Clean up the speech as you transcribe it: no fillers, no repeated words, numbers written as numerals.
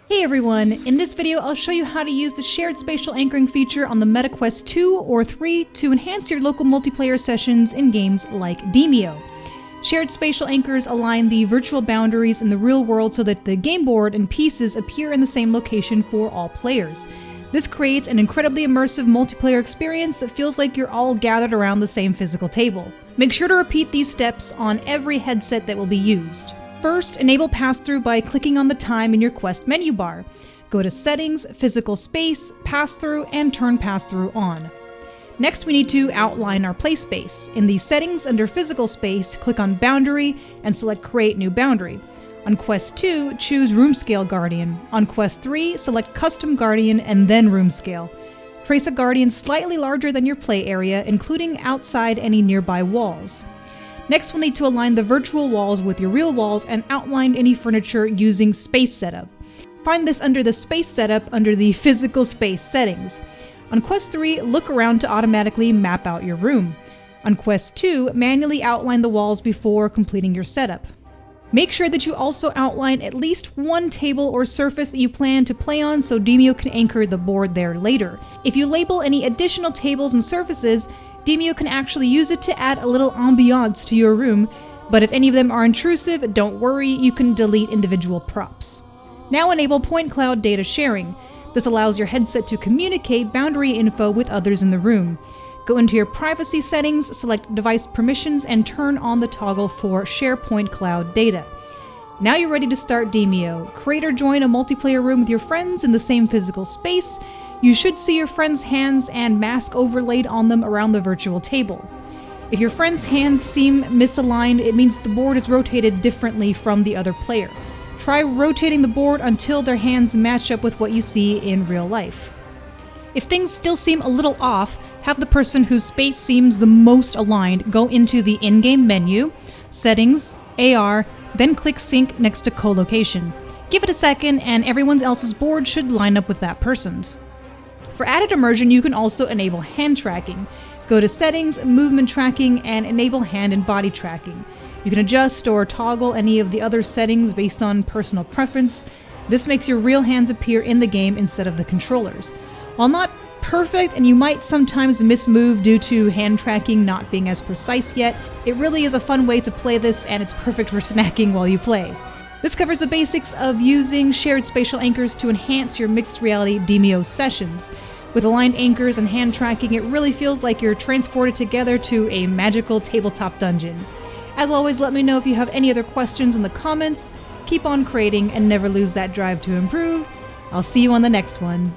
Hey everyone, in this video I'll show you how to use the shared spatial anchoring feature on the MetaQuest 2 or 3 to enhance your local multiplayer sessions in games like Demeo. Shared spatial anchors align the virtual boundaries in the real world so that the game board and pieces appear in the same location for all players. This creates an incredibly immersive multiplayer experience that feels like you're all gathered around the same physical table. Make sure to repeat these steps on every headset that will be used. First, enable pass-through by clicking on the time in your Quest menu bar. Go to Settings, Physical Space, Pass-through, and turn Pass-through on. Next, we need to outline our play space. In the Settings under Physical Space, click on Boundary and select Create New Boundary. On Quest 2, choose Room Scale Guardian. On Quest 3, select Custom Guardian and then Room Scale. Trace a guardian slightly larger than your play area, including outside any nearby walls. Next, we'll need to align the virtual walls with your real walls and outline any furniture using Space Setup. Find this under the Space Setup under the Physical Space settings. On Quest 3, look around to automatically map out your room. On Quest 2, manually outline the walls before completing your setup. Make sure that you also outline at least one table or surface that you plan to play on so Demeo can anchor the board there later. If you label any additional tables and surfaces, Demeo can actually use it to add a little ambiance to your room, but if any of them are intrusive, don't worry, you can delete individual props. Now enable point cloud data sharing. This allows your headset to communicate boundary info with others in the room. Go into your privacy settings, select device permissions, and turn on the toggle for share point cloud data. Now you're ready to start Demeo. Create or join a multiplayer room with your friends in the same physical space. You should see your friends' hands and mask overlaid on them around the virtual table. If your friends' hands seem misaligned, it means the board is rotated differently from the other player. Try rotating the board until their hands match up with what you see in real life. If things still seem a little off, have the person whose space seems the most aligned go into the in-game menu, Settings, AR, then click Sync next to Co-location. Give it a second and everyone else's board should line up with that person's. For added immersion, you can also enable hand tracking. Go to Settings, Movement Tracking, and enable hand and body tracking. You can adjust or toggle any of the other settings based on personal preference. This makes your real hands appear in the game instead of the controllers. While not perfect, and you might sometimes mismove due to hand tracking not being as precise yet, it really is a fun way to play this, and it's perfect for snacking while you play. This covers the basics of using shared spatial anchors to enhance your mixed reality Demeo sessions. With aligned anchors and hand tracking, it really feels like you're transported together to a magical tabletop dungeon. As always, let me know if you have any other questions in the comments. Keep on creating and never lose that drive to improve. I'll see you on the next one.